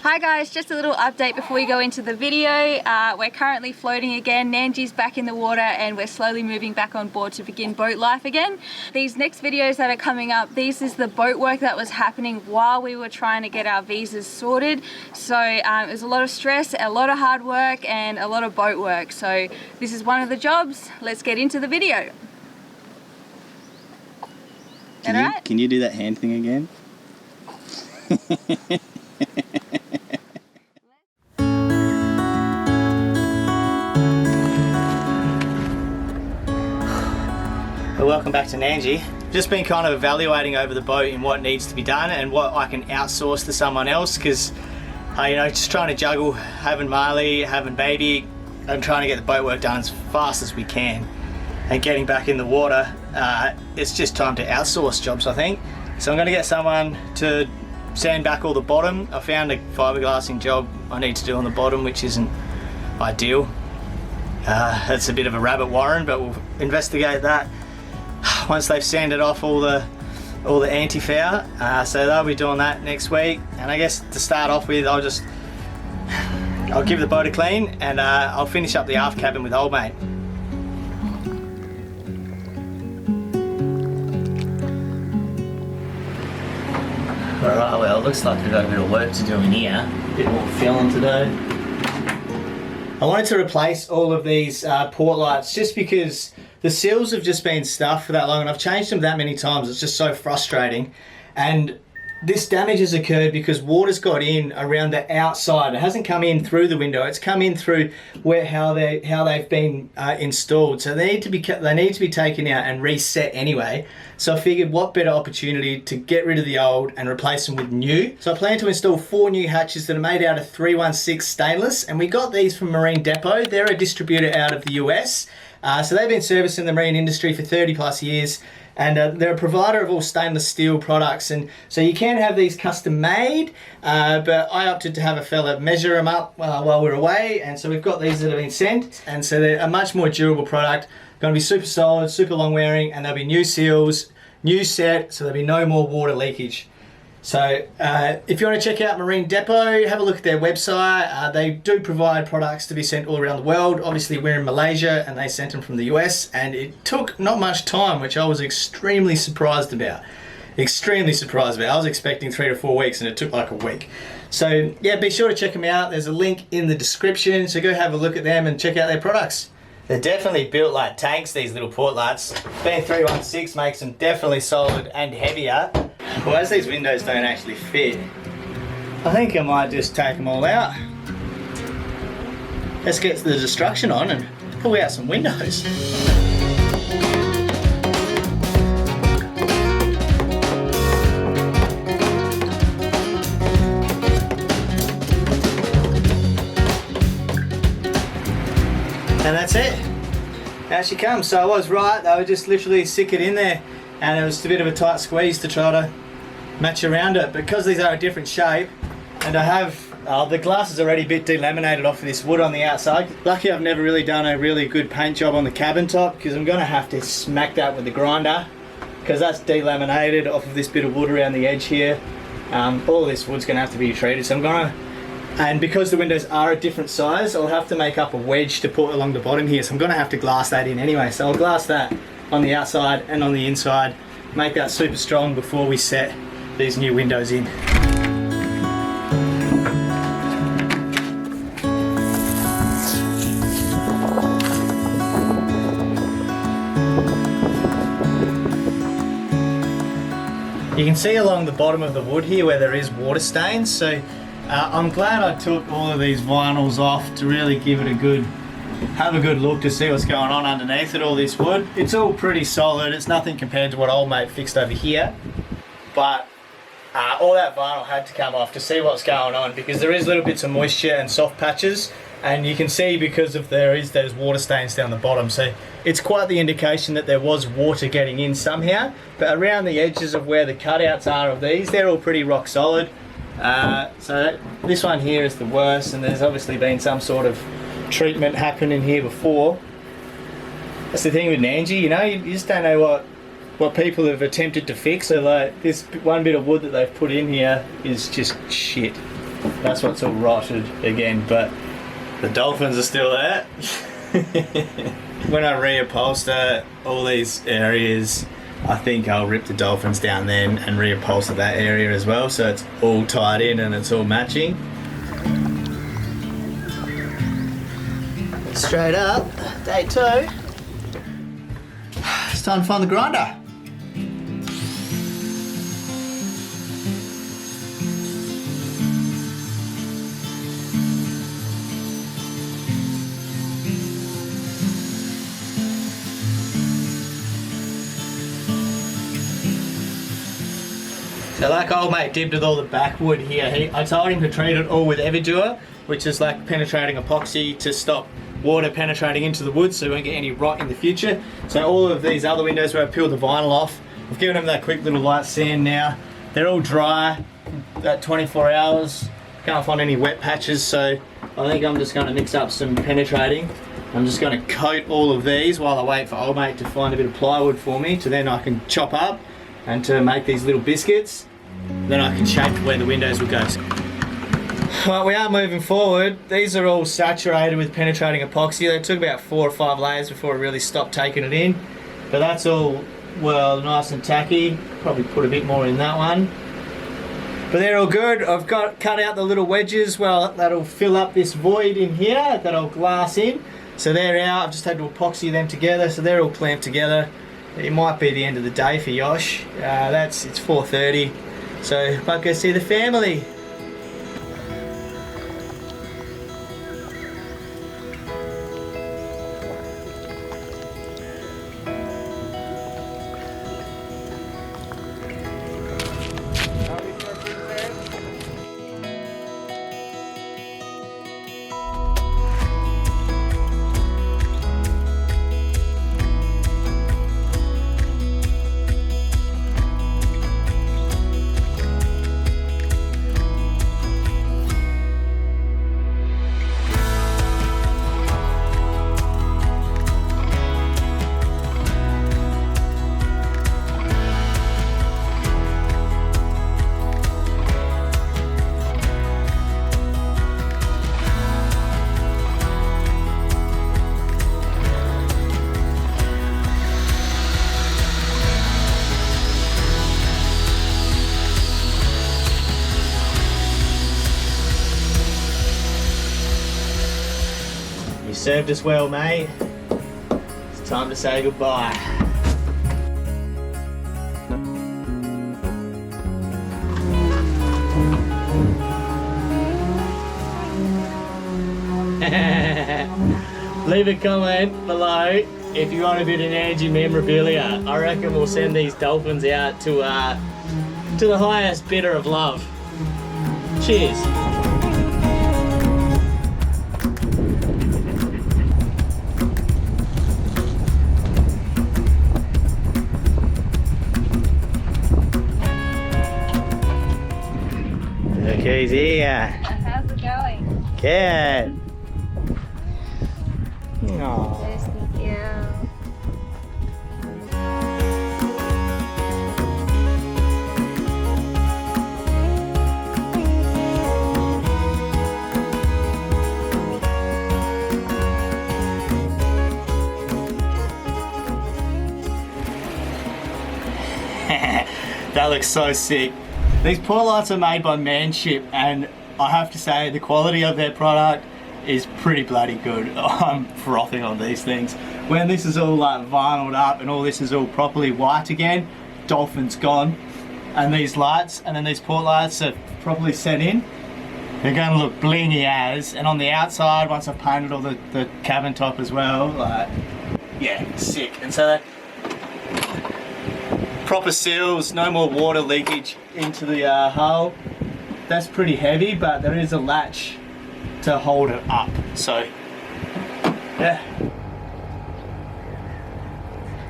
Hi guys, just a little update before we go into the video. We're currently floating again. Nandji's back in the water and we're slowly moving back on board to begin boat life again. These next videos that are coming up, this is the boat work that was happening while we were trying to get our visas sorted. So it was a lot of stress, a lot of hard work and a lot of boat work. So this is one of the jobs. Let's get into the video. Can you do that hand thing again? Welcome back to Nandji. Just been kind of evaluating over the boat and what needs to be done and what I can outsource to someone else, because just trying to juggle having Marley, having baby, and trying to get the boat work done as fast as we can and getting back in the water. It's just time to outsource jobs, I think. So I'm going to get someone to sand back all the bottom. I found a fiberglassing job I need to do on the bottom, which isn't ideal. It's a bit of a rabbit warren, but we'll investigate that once they've sanded off all the anti-foul. So they'll be doing that next week. And I guess to start off with, I'll give the boat a clean and I'll finish up the aft cabin with old mate. Alright, well, it looks like we've got a bit of work to do in here. A bit more filling to do. I wanted to replace all of these port lights just because the seals have just been stuffed for that long and I've changed them that many times. It's just so frustrating. And this damage has occurred because water's got in around the outside. It hasn't come in through the window. It's come in through how they've been installed. So they need to be taken out and reset anyway. So I figured what better opportunity to get rid of the old and replace them with new. So I plan to install 4 new hatches that are made out of 316 stainless, and we got these from Marine Depot. They're a distributor out of the US. So they've been servicing the marine industry for 30 plus years. And they're a provider of all stainless steel products, and so you can have these custom made, but I opted to have a fella measure them up while we're away, and so we've got these that have been sent, and so they're a much more durable product, going to be super solid, super long wearing, and there'll be new seals, new set, so there'll be no more water leakage. So if you want to check out Marine Depot, have a look at their website. They do provide products to be sent all around the world. Obviously we're in Malaysia and they sent them from the US, and it took not much time, which I was extremely surprised about. Extremely surprised about. I was expecting 3 to 4 weeks and it took like a week. So yeah, be sure to check them out. There's a link in the description, so go have a look at them and check out their products. They're definitely built like tanks, these little port lights. Being 316 makes them definitely solid and heavier. Well, as these windows don't actually fit, I think I might just take them all out. Let's get the destruction on and pull out some windows. And that's it. Out she comes. So I was right, they would just literally stick it in there, and it was a bit of a tight squeeze to try to match around it. Because these are a different shape, and I have the glass is already a bit delaminated off of this wood on the outside. Lucky I've never really done a really good paint job on the cabin top, because I'm going to have to smack that with the grinder, because that's delaminated off of this bit of wood around the edge here. All of this wood's going to have to be treated, so I'm going to, and because the windows are a different size, I'll have to make up a wedge to put along the bottom here, so I'm going to have to glass that in anyway. So I'll glass that on the outside and on the inside, make that super strong before we set these new windows in. You can see along the bottom of the wood here where there is water stains, so I'm glad I took all of these vinyls off to really give it have a good look to see what's going on underneath it, all this wood. It's all pretty solid, it's nothing compared to what old mate fixed over here, but all that vinyl had to come off to see what's going on, because there is little bits of moisture and soft patches, and you can see because of those water stains down the bottom, so it's quite the indication that there was water getting in somehow. But around the edges of where the cutouts are of these, they're all pretty rock solid. So this one here is the worst, and there's obviously been some sort of treatment happening here before. That's the thing with Nandji, you just don't know what people have attempted to fix. So like this one bit of wood that they've put in here is just shit. That's what's all rotted again, but the dolphins are still there. When I reupholster all these areas, I think I'll rip the dolphins down then and reupholster that area as well, so it's all tied in and it's all matching. Straight up, day 2. It's time to find the grinder. So like old mate did with all the backwood here, I told him to treat it all with Evidure, which is like penetrating epoxy to stop water penetrating into the wood so we won't get any rot in the future. So all of these other windows where I peeled the vinyl off, I've given them that quick little light sand now. They're all dry, about 24 hours. Can't find any wet patches, so I think I'm just going to mix up some penetrating. I'm just going to coat all of these while I wait for old mate to find a bit of plywood for me, to then I can chop up and to make these little biscuits. Then I can shape where the windows will go. Well, we are moving forward. These are all saturated with penetrating epoxy. It took about 4 or 5 layers before it really stopped taking it in. But that's all, well, nice and tacky. Probably put a bit more in that one. But they're all good. I've got cut out the little wedges. Well, that'll fill up this void in here that I'll glass in. So they're out. I've just had to epoxy them together. So they're all clamped together. It might be the end of the day for Yosh. It's 4:30. So I'll go see the family. Served us well, mate. It's time to say goodbye. Leave a comment below if you want a bit of Nandji memorabilia. I reckon we'll send these dolphins out to the highest bidder of love. Cheers. Easy, yeah. How's it going? Good. Aww. That looks so sick. These port lights are made by Manship, and I have to say the quality of their product is pretty bloody good. I'm frothing on these things. When this is all like vinyled up and all this is all properly white again, dolphin's gone. And these lights, and then these port lights are properly set in, they're going to look blingy as. And on the outside, once I've painted all the cabin top as well, like, yeah, sick. And so that proper seals, no more water leakage into the hull. That's pretty heavy, but there is a latch to hold it up. So, yeah.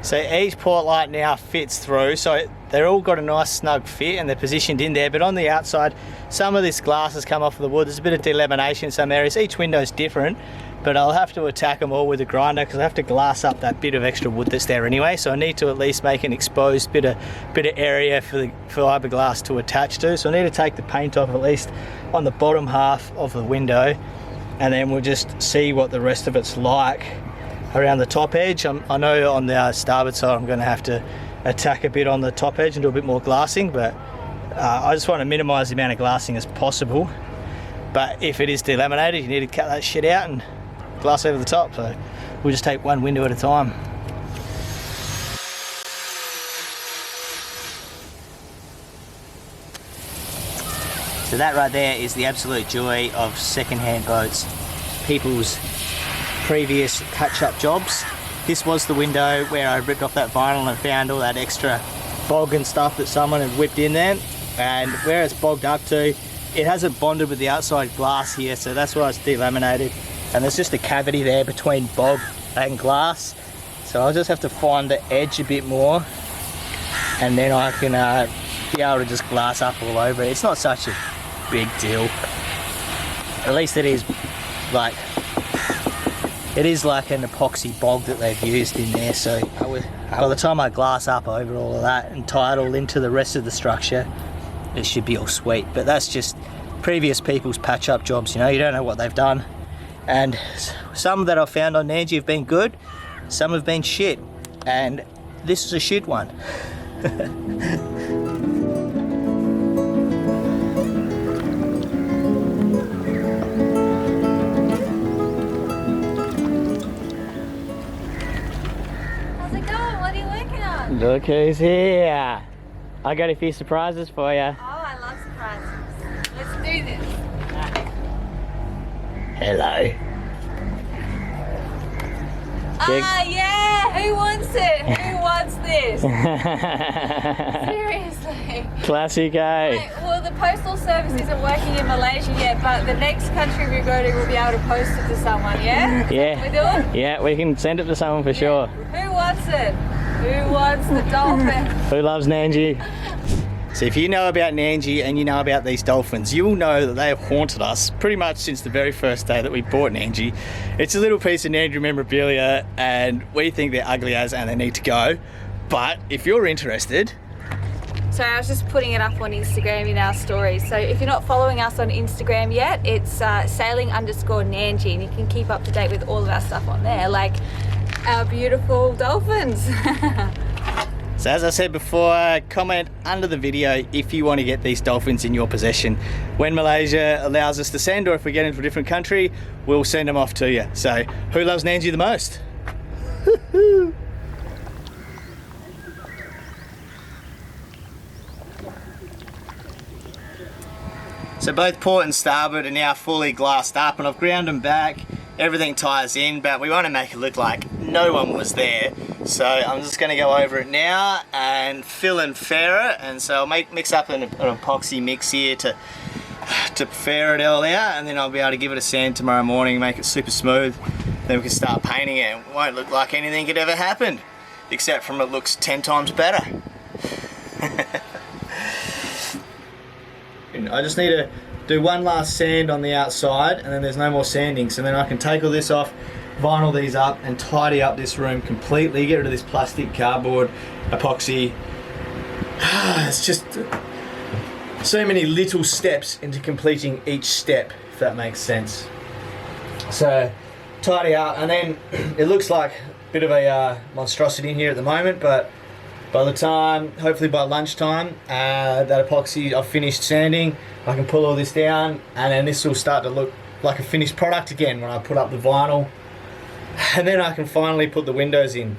So each port light now fits through, so they're all got a nice snug fit and they're positioned in there, but on the outside, some of this glass has come off of the wood. There's a bit of delamination in some areas. Each window is different, but I'll have to attack them all with a grinder because I have to glass up that bit of extra wood that's there anyway. So I need to at least make an exposed bit of area for the fiberglass to attach to. So I need to take the paint off at least on the bottom half of the window, and then we'll just see what the rest of it's like around the top edge. I know on the starboard side I'm going to have to attack a bit on the top edge and do a bit more glassing, but I just want to minimize the amount of glassing as possible. But if it is delaminated, you need to cut that shit out and glass over the top. So we'll just take one window at a time. So that right there is the absolute joy of second-hand boats. People's previous patch-up jobs. This was the window where I ripped off that vinyl and found all that extra bog and stuff that someone had whipped in there. And where it's bogged up to, it hasn't bonded with the outside glass here, so that's why it's delaminated. And there's just a cavity there between bog and glass. So I'll just have to find the edge a bit more, and then I can be able to just glass up all over it. It's not such a big deal. At least it is like an epoxy bog that they've used in there. So by the time I glass up over all of that and tie it all into the rest of the structure, it should be all sweet. But that's just previous people's patch-up jobs, you know, you don't know what they've done. And some that I've found on Nandji have been good, some have been shit, and this is a shit one. How's it going? What are you working on? Look who's here. I got a few surprises for you. Oh, I love surprises. Let's do this. Hello. Ah, yeah! Who wants it? Who wants this? Seriously. Classic, eh? Wait, well, the postal service isn't working in Malaysia yet, but the next country we go to, we'll be able to post it to someone, yeah? Yeah. We doing? Yeah, we can send it to someone for sure. Who wants it? Who wants the dolphin? Who loves Nandji? So if you know about Nandji and you know about these dolphins, you will know that they have haunted us pretty much since the very first day that we bought Nandji. It's a little piece of Nandji memorabilia and we think they're ugly as and they need to go. But if you're interested... So I was just putting it up on Instagram in our stories. So if you're not following us on Instagram yet, it's sailing_Nandji, and you can keep up to date with all of our stuff on there, like our beautiful dolphins. So as I said before, comment under the video if you want to get these dolphins in your possession. When Malaysia allows us to send, or if we get into a different country, we'll send them off to you. So who loves Nandji the most? So both port and starboard are now fully glassed up, and I've ground them back. Everything ties in, but we want to make it look like no one was there. So I'm just going to go over it now and fill and fair it. And so I'll mix up an epoxy mix here to fair it all out, and then I'll be able to give it a sand tomorrow morning, make it super smooth. Then we can start painting it. It won't look like anything had ever happened, except from it looks 10 times better. I just need to do one last sand on the outside, and then there's no more sanding. So then I can take all this off, vinyl these up, and tidy up this room completely. Get rid of this plastic, cardboard, epoxy. It's just so many little steps into completing each step, if that makes sense. So tidy up, and then it looks like a bit of a monstrosity in here at the moment, but by the time, hopefully by lunchtime, that epoxy I've finished sanding, I can pull all this down, and then this will start to look like a finished product again when I put up the vinyl. And then I can finally put the windows in.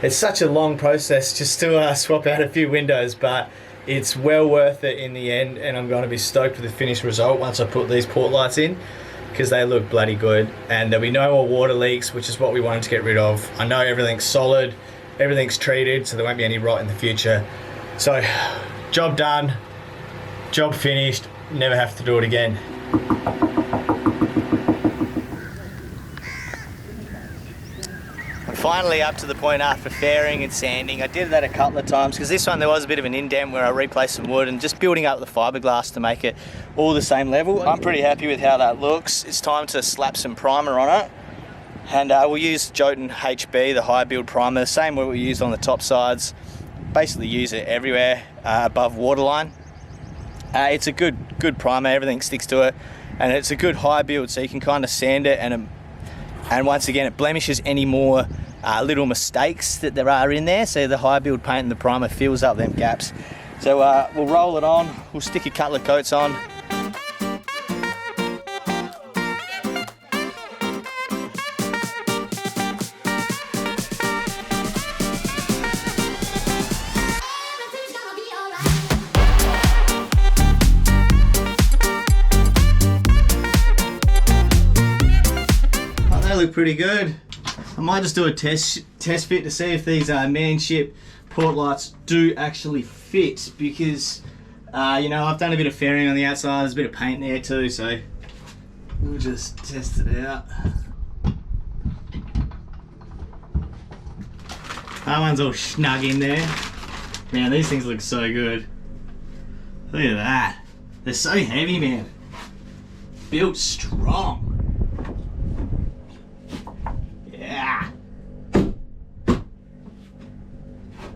It's such a long process just to swap out a few windows, but it's well worth it in the end, and I'm going to be stoked with the finished result once I put these port lights in, because they look bloody good, and there'll be no more water leaks, which is what we wanted to get rid of. I know everything's solid, everything's treated, so there won't be any rot in the future. So, job done, job finished, never have to do it again. finally up to the point after fairing and sanding. I did that a couple of times because this one there was a bit of an indent where I replaced some wood and just building up the fiberglass to make it all the same level. I'm pretty happy with how that looks. It's time to slap some primer on it. And we'll use Jotun HB, the high build primer, the same way we used on the top sides. Basically use it everywhere above waterline. It's a good primer, everything sticks to it. And it's a good high build, so you can kind of sand it, and once again, it blemishes any more little mistakes that there are in there. So the high build paint and the primer fills up them gaps. So we'll roll it on, we'll stick a couple of coats on. Look pretty good. I might just do a test fit to see if these manship port lights do actually fit, because you know, I've done a bit of fairing on the outside, there's a bit of paint there too, so we'll just test it out. That one's all snug in there. Man, these things look so good. Look at that. They're so heavy, man. Built strong. Yeah.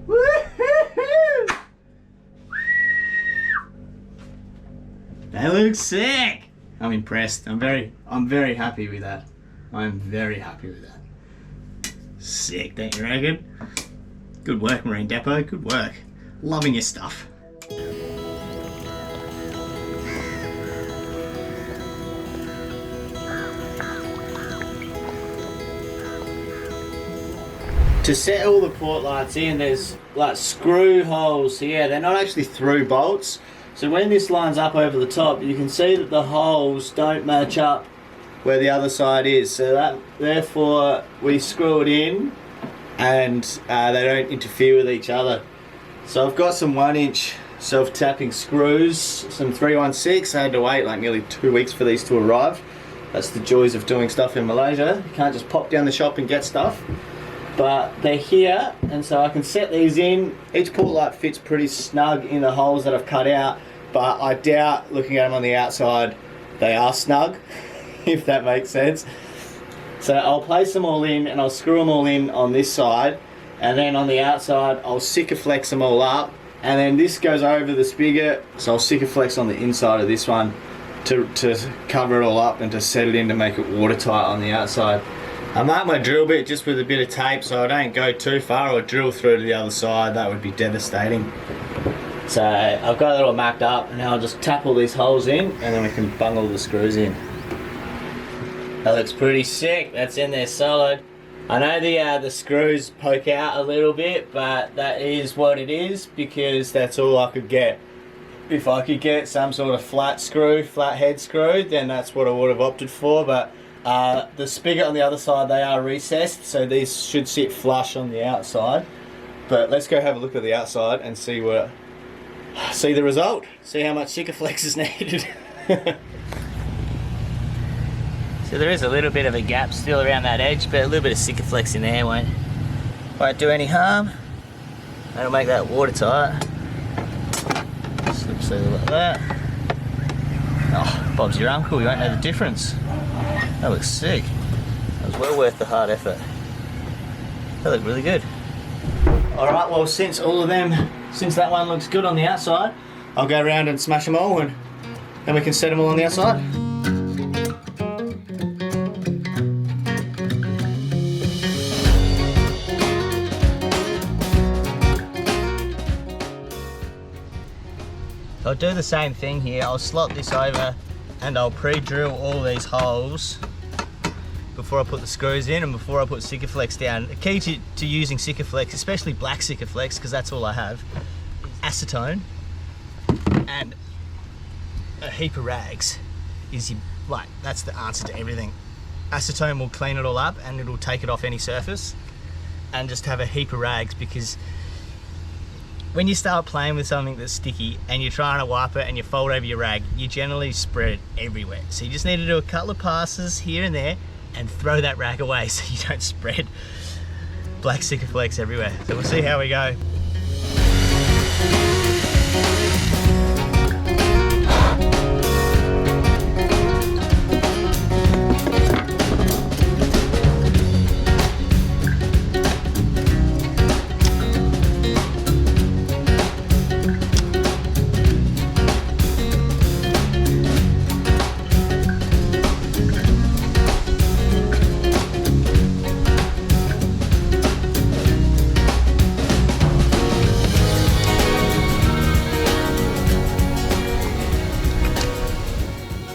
Woo-hoo-hoo. They look sick. I'm impressed. I'm very happy with that. I'm very happy with that. Sick, don't you reckon? Good work, Marine Depot. Good work. Loving your stuff. To set all the port lights in, there's like screw holes here. They're not actually through bolts. So when this lines up over the top, you can see that the holes don't match up where the other side is. So that, therefore, we screw it in and they don't interfere with each other. So I've got some 1-inch self-tapping screws, some 316. I had to wait like nearly 2 weeks for these to arrive. That's the joys of doing stuff in Malaysia. You can't just pop down the shop and get stuff. But they're here, and so I can set these in. Each port light fits pretty snug in the holes that I've cut out, but I doubt, looking at them on the outside, they are snug, if that makes sense. So I'll place them all in, and I'll screw them all in on this side, and then on the outside I'll Sikaflex them all up, and then this goes over the spigot, so I'll Sikaflex on the inside of this one to cover it all up and to set it in to make it watertight on the outside. I mark my drill bit just with a bit of tape so I don't go too far or drill through to the other side. That would be devastating. So I've got it all marked up, and now I'll just tap all these holes in, and then we can bungle the screws in. That looks pretty sick. That's in there solid. I know the screws poke out a little bit, but that is what it is, because that's all I could get. If I could get some sort of flat head screw, then that's what I would have opted for. But the spigot on the other side, they are recessed, so these should sit flush on the outside. But let's go have a look at the outside and see the result. See how much Sikaflex is needed. So there is a little bit of a gap still around that edge, but a little bit of Sikaflex in there won't do any harm. That'll make that watertight. Slip seal like that. Oh, Bob's your uncle, you won't know the difference. That looks sick. That was well worth the hard effort. That looked really good. Alright, well since that one looks good on the outside, I'll go around and smash them all, and then we can set them all on the outside. I'll do the same thing here. I'll slot this over and I'll pre-drill all these holes before I put the screws in and before I put Sikaflex down. The key to using Sikaflex, especially black Sikaflex, because that's all I have, is acetone and a heap of rags. That's the answer to everything. Acetone will clean it all up and it'll take it off any surface, and just have a heap of rags, because when you start playing with something that's sticky and you're trying to wipe it and you fold over your rag, you generally spread it everywhere. So you just need to do a couple of passes here and there and throw that rag away so you don't spread black sticker flakes everywhere. So we'll see how we go.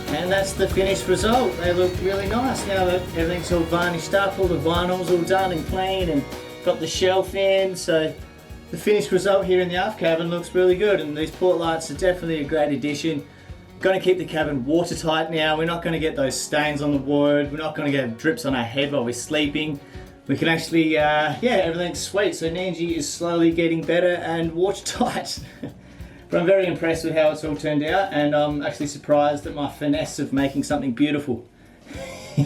And that's the finished result. They look really nice now that everything's all varnished up, all the vinyl's all done and clean, and got the shelf in. So the finished result here in the aft cabin looks really good, and these port lights are definitely a great addition. Going to keep the cabin watertight now. We're not going to get those stains on the wood. We're not going to get drips on our head while we're sleeping. We can actually, yeah, everything's sweet. So Nandji is slowly getting better and watertight. But I'm very impressed with how it's all turned out, and I'm actually surprised at my finesse of making something beautiful.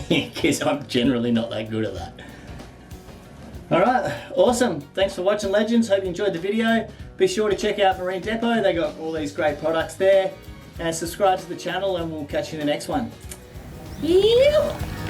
Because I'm generally not that good at that. Alright, awesome. Thanks for watching, legends. Hope you enjoyed the video. Be sure to check out Marine Depot. They got all these great products there. And subscribe to the channel, and we'll catch you in the next one. Yeah.